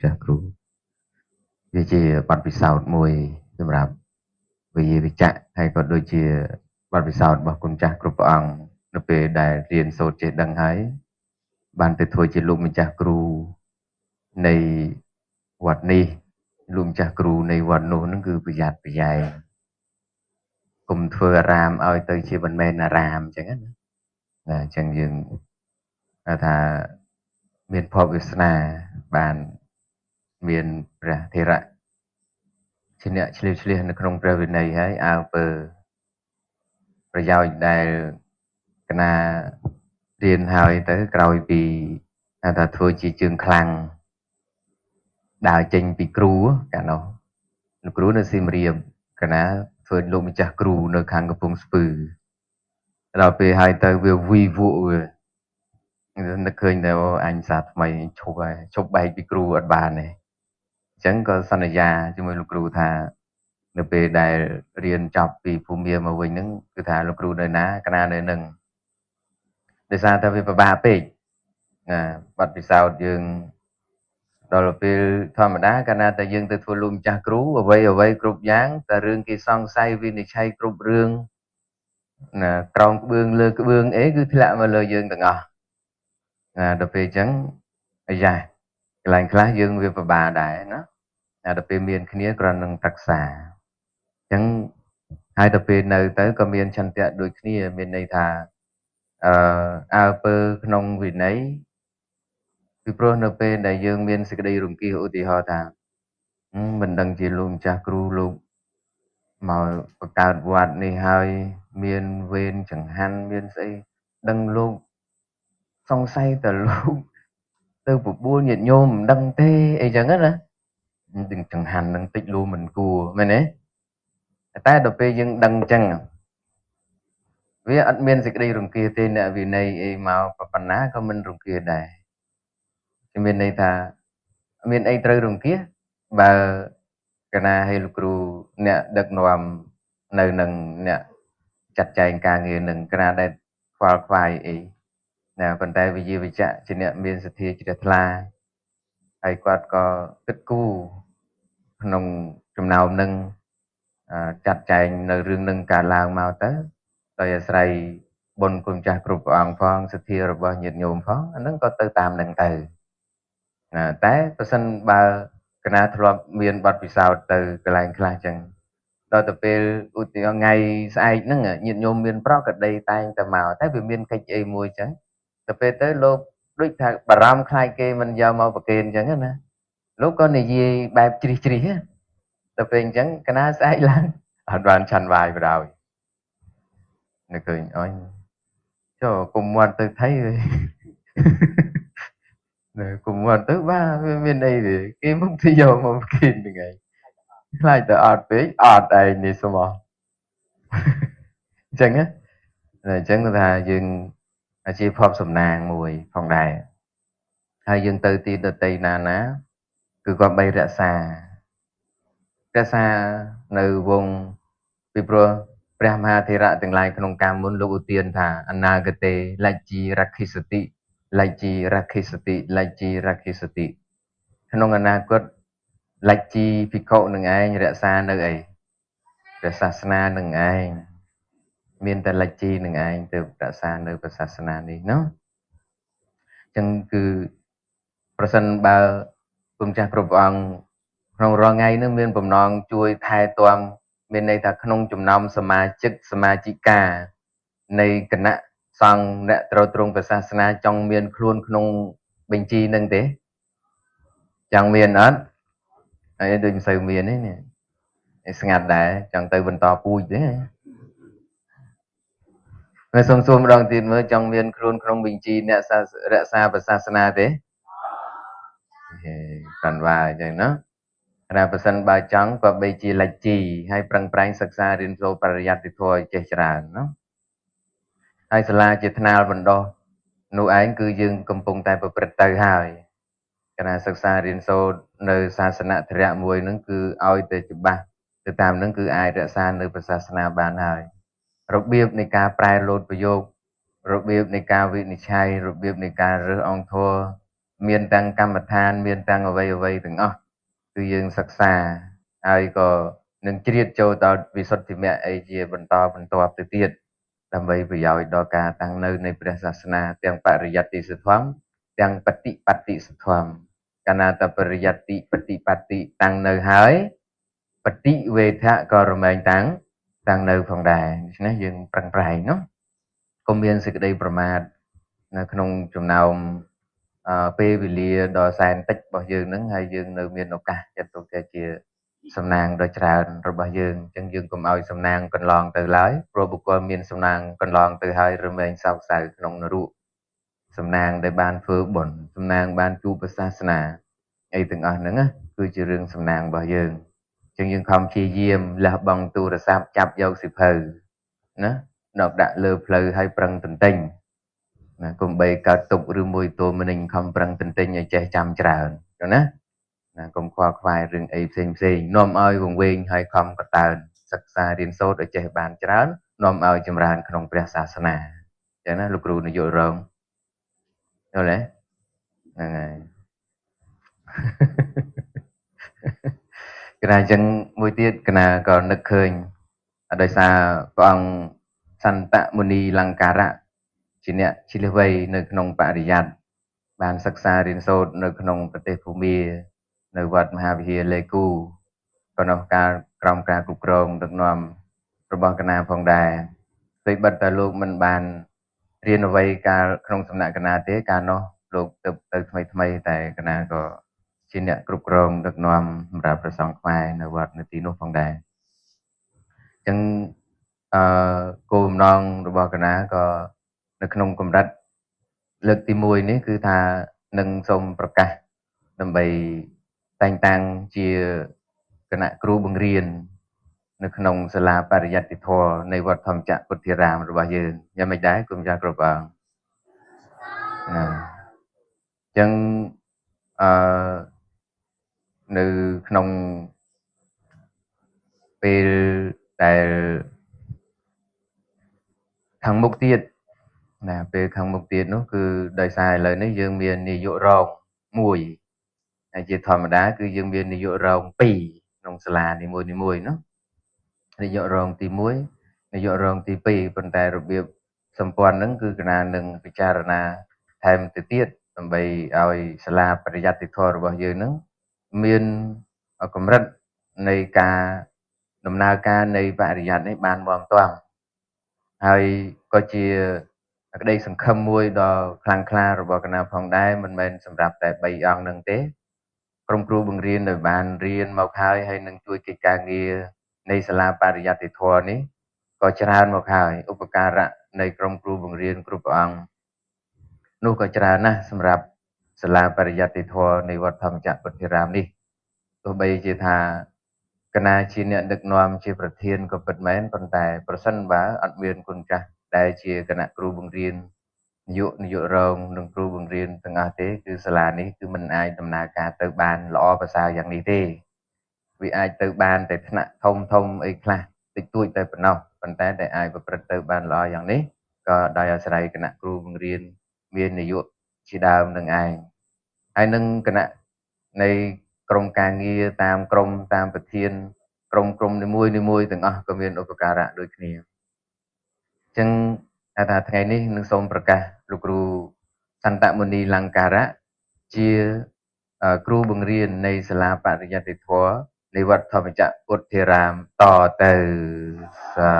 ចាស់គ្រូវាជាបទពិសោធន៍មួយសម្រាប់វិញ្ញាវិជ្ជៈហើយក៏ដូចជាបទពិសោធន៍របស់គុណចាស់គ្រប់ព្រះអង្គនៅពេលដែលរៀនសូត្រចេះដឹងហើយបានទៅធ្វើជាលោកម្ចាស់គ្រូនៃវត្តនេះលោកម្ចាស់គ្រូនៃវត្តនោះនឹងគឺប្រយ័ត្នប្រយែងកុំធ្វើអារាមឲ្យទៅជាមិនមែនអារាមអញ្ចឹងណាអញ្ចឹងយើងថាមានភពវាសនាបានមានព្រះធេរៈជាអ្នកឆ្លៀវឆ្លៀសនៅក្នុងព្រះវិន័យហើយអើពើប្រយោជន៍ដែលកណារៀនហើយទៅក្រោយពីថាធ្វើជាជើងខ្លាំងដើរចេញពីគ្រូកាលនោះលោកគ្រូនៅសៀមរាបកណាធ្វើលោកម្ចាស់គ្រូនៅខាងកំពង់ស្ពឺដល់ពេលហើយទៅវាវីវក់វានឹកឃើញតែអញសាថ្មីឈប់ហើយឈប់បែកពីគ្រូអត់បានទេអញ្ចឹងក៏សន្យាជាមួយលោកគ្រូថានៅពេលដែលរៀនចប់ពីភូមិមកវិញហ្នឹងគឺថាលោកគ្រូនៅណាកណានៅនឹងដោយសារតែវាពិបាកពេកណាបទពិសោធន៍យើងដល់ពេលធម្មតាកាលណាតែយើងទៅធ្វើលោកម្ចាស់គ្រូអ្វីគ្រប់យ៉ាងតែរឿងគេសង្ស័យវិនិច្ឆ័យគ្រប់រឿងណាក្រោមក្បឿងលើក្បឿងអីគឺធ្លាក់មកលើយើងទាំងអស់ណាដល់ពេលអញ្ចឹងអាយ៉ាកន្លែងខ្លះយើងវាពិបាកដែរណាដល់ពេលមានគ្នាគ្រាន់នឹងប្រឹក្សាអញ្ចឹងហើយដល់ពេលនៅទៅក៏មានឆន្ទៈដូចគ្នាមានន័យថាអើពើក្នុងវិន័យពីព្រោះនៅពេលដែលយើងមានសេចក្តីរង្គៀសឧទាហរណ៍ថាមិនដឹងជាលោកម្ចាស់គ្រូលោកមកបង្កើតវត្តនេះហើយមានវេនចង្ហាន់មានស្អីដឹងលោកសង្ស័យតែលោកទៅបបួលញាតិញោមមិនដឹងទេអីចឹងណានឹងចង្ហាន់នឹងតិចលូមិនគួរមែនទេតែដល់ពេលយើងដឹងចឹងវាអត់មានសេចក្តីរង្គៀសទេអ្នកវិន័យអីមកប៉ុណ្ណាក៏មិនរង្គៀសដែរគឺមានន័យថាមានអីត្រូវរង្គៀសបើកណាឲ្យលោកគ្រូអ្នកដឹកនាំនៅនឹងអ្នកចាត់ចែងការងារនឹងកណាដែលខ្វល់ខ្វាយអីណាប៉ុន្តែវិជាវិជ្ជៈជាអ្នកមានសទ្ធាជ្រះថ្លាហើយគាត់ក៏គិតគូរក្នុងចំណោមនឹងចាត់ចែងនៅរឿងនឹងកើតឡើងមកទៅដោយអាស្រ័យបុណ្យគុណចាស់គ្រប់ព្រះអង្គផងសទ្ធារបស់ញាតិញោមផងអានឹងក៏ទៅតាមនឹងទៅតែប្រសិនបើកណាធ្លាប់មានបទពិសោធន៍ទៅកន្លែងខ្លះចឹងដល់ទៅពេលឧទាហរណ៍ថ្ងៃស្អែកហ្នឹងញាតិញោមមានប្រកដីតែងតែមកតែវាមានកិច្ចអីមួយចឹងទៅពេលទៅលោកដូចថាបារម្ភខ្លាចគេមិនយកមកប្រគេនចឹងណាលោកក៏និយាយបែបជ្រិះជ្រិះទៅពេលអញ្ចឹងកណាស្អែកឡើងអត់បានឆាន់វាយបណ្ដោយនឹកឃើញអញចុះគុំមាត់ទៅថៃគុំមាត់ទៅបាទវាមានអីទេគេមកទៅយកមកប្រគេនហ្នឹងឯងខ្លាចតែអត់ពេកអត់ឯងនេះស្មោះអញ្ចឹងណាអញ្ចឹងថាយើងជាភពសំណាងមួយផងដែរហើយយើងទៅទីដតីណាគឺក៏បីរក្សានៅវងពីព្រោះព្រះមហាធេរៈទាំងឡាយក្នុងកាលមុនលោកឧទានថាអនាគតេលច្ជីរក្ខិសតិលច្ជីរក្ខិសតិលច្ជីរក្ខិសតិក្នុងអនាគតលច្ជីភិក្ខុនឹងឯងរក្សានៅអីព្រះសាសនានឹងឯងមានតែលច្ជីនឹងឯងទៅរក្សានៅព្រះសាសនានេះណាអញ្ចឹងគឺប្រសិនបើគុំចាស់គ្រប់ព្រះអង្គក្នុងរាល់ថ្ងៃនឹងមានបំណងជួយថែទាំមានន័យថាក្នុងចំណោមសមាជិកសមាជិកានៃគណៈសង្ឃអ្នកត្រូវទ្រង់ព្រះសាសនាចង់មានខ្លួនក្នុងបញ្ជីនឹងទេចង់មានអត់ហើយដូចមិនសូវមានទេនេះស្ងាត់ដែរចង់ទៅបន្តពូជទេហើយសូមសួរម្ដងទៀតមើលចង់មានខ្លួនក្នុងបញ្ជីអ្នករក្សាព្រះសាសនាទេកាន់វាអញ្ចឹងណាតែប្រសិនបើចង់ក៏បីជាលច្ជីហើយប្រឹងប្រែងសិក្សារៀនសូត្របរិយត្តិធម៌ចេះច្រើនណាហើយសាលាជាថ្នាលបណ្ដោះនោះឯងគឺយើងកំពុងតែប្រព្រឹត្តទៅហើយគណៈសិក្សារៀនសូត្រនៅសាសនធរៈមួយហ្នឹងគឺឲ្យតែច្បាស់ទៅតាមហ្នឹងគឺអាចរក្សានៅព្រះសាសនាបានហើយរបៀបនៃការប្រែលោតប្រយោគរបៀបនៃការវិនិច្ឆ័យរបៀបនៃការរើសអង្គធម៌ មានទាំងកម្មដ្ឋានមានទាំងអ្វីទាំងអស់គឺយើងសិក្សាហើយក៏នឹងជ្រៀតចូលដល់វិសុទ្ធិមគ្គអីជាបន្តបន្ទាប់ទៅទៀតដើម្បីប្រយោជន៍ដល់ការតាំងនៅនៃព្រះសាសនាទាំងបរិយត្តិសធម្មទាំងបฏิបត្តិសធម្មកាលណាតែបរិយត្តិបฏิបត្តិតាំងនៅហើយបฏิវេថៈក៏រមែងតាំងនៅផងដែរដូច្នេះយើងប្រឹងប្រែងเนาะកុំមានសេចក្តីប្រមាទនៅក្នុងចំណោមពេលវេលាដ៏សែនតិចរបស់យើងហ្នឹងហើយយើងនៅមានឱកាសចាត់ទុកថាជាសំណាងដ៏ច្រើនរបស់យើងអញ្ចឹងយើងកុំឲ្យសំណាងកន្លងទៅឡើយព្រោះបុគ្គលមានសំណាងកន្លងទៅហើយរមែងសោកសៅក្នុងនរកសំណាងដែលបានធ្វើបុណ្យសំណាងបានជួបព្រះសាសនាអីទាំងអស់ហ្នឹងគឺជារឿងសំណាងរបស់យើងអញ្ចឹងយើងខំព្យាយាមលះបង់ទូរស័ព្ទចាប់យកសិភៅណាដកដាក់លើផ្លូវឲ្យប្រឹងទន្ទិញណាកុំបីកើតទុកឬមួយតួមនិញខំប្រឹងទន្ទិញឲ្យចេះចាំច្រើនចឹងណាកុំខ្វល់ខ្វាយរឿងអីផ្សេងនាំឲ្យវង្វេងហើយខំកតើនសិក្សារៀនសូត្រឲ្យចេះបានច្រើននាំឲ្យចម្រើនក្នុងព្រះសាសនាចឹងណាលោកគ្រូនាយករងយល់ទេហ្នឹងហើយកណាអញ្ចឹងមួយទៀតកណាក៏នឹកឃើញដោយសារព្រះអង្គសន្តមុនីលង្ការៈជាអ្នកឈ្លះវៃនៅក្នុងបរិយ័តបានសិក្សារៀនសូត្រនៅក្នុងប្រទេសភូមានៅវត្តមហាវិហារលេគូក៏នៅការក្រោមការគ្រប់គ្រងដឹកនាំរបស់កណាផងដែរtuyបិទតែលោកមិនបានរៀនអ្វីកាលក្នុងសំណាក់កណាទេកាលនោះលោកទៅថ្មីតែកណាក៏ជាអ្នកគ្រប់គ្រងដឹកនាំសម្រាប់ព្រះសង្ឃខ្មែរនៅវត្តនៅទីនោះផងដែរអញ្ចឹងគោលបំណងរបស់កណាក៏នៅក្នុងកម្រិតលើកទី1នេះគឺថានឹងសូមប្រកាសដើម្បីតែងតាំងជាគណៈគ្រូបង្រៀននៅក្នុងសាលាបរិយត្តិធម៌នៃវត្តធម្មចក្រពុទ្ធារាមរបស់យើងយ៉ាងម៉េចដែរគុំចាស់គ្រប់អង្គណាអញ្ចឹងនៅក្នុងពេលដែលខាងមុខទៀតណាពេលខាងមុខទៀតនោះគឺដោយសារឥឡូវនេះយើងមាននាយករង1ហើយជាធម្មតាគឺយើងមាននាយករង2ក្នុងសាលានីមួយៗនោះនាយករងទី1នាយករងទី2ប៉ុន្តែរបៀបសម្ព័ន្ធហ្នឹងគឺកណានឹងពិចារណាថែមទៅទៀតដើម្បីឲ្យសាលាបរិយត្តិធម៌របស់យើងហ្នឹងមានកម្រិតនៃការដំណើរការនៃបរិយត្តិនេះបានមាំទាំហើយក៏ជាក្តីសង្ឃឹមមួយដ៏ខ្លាំងក្លារបស់គណៈផងដែរមិនមែនសម្រាប់តែ3អង្គនឹងទេក្រុមគ្រូបង្រៀនដែលបានរៀនមកហើយនឹងជួយកិច្ចការងារនៃសាលាបរិយត្តិធម៌នេះក៏ច្រើនមកហើយឧបការៈនៃក្រុមគ្រូបង្រៀនគ្រប់ព្រះអង្គនោះក៏ច្រើនណាស់សម្រាប់សាលាបរិយត្តិធម៌នៃវត្តធម្មចក្រពុទ្ធារាមនេះទោះបីជាថាគណៈជាអ្នកដឹកនាំជាប្រធានក៏ពិតមែនប៉ុន្តែប្រសិនបើអត់មានគុណចាស់ដែលជាគណៈគ្រូបង្រៀននាយករងនិងគ្រូបង្រៀនទាំងអស់ទេគឺសាលានេះគឺមិនអាចដំណើរការទៅបានល្អប្រសើរយ៉ាងនេះទេវាអាចទៅបានតែថ្នាក់ធំអីខ្លះតិចតួចតែប៉ុណ្ណោះប៉ុន្តែដែលអាចប្រព្រឹត្តទៅបានល្អយ៉ាងនេះក៏ដោយអាស្រ័យគណៈគ្រូបង្រៀនមាននាយកជាដើមនឹងឯងហើយនឹងគណៈនៃក្រុមការងារតាមក្រុមតាមប្រធានក្រុមនីមួយទាំងអស់ក៏មានឧបការៈដូចគ្នាអញ្ចឹងថាថ្ងៃនេះនឹងសូមប្រកាសលោកគ្រូសន្តមុនីលង្ការៈជាគ្រូបង្រៀននៃសាលាបរិយត្តិធម៌នៃវត្តធម្មចក្រពុទ្ធារាមតទៅសា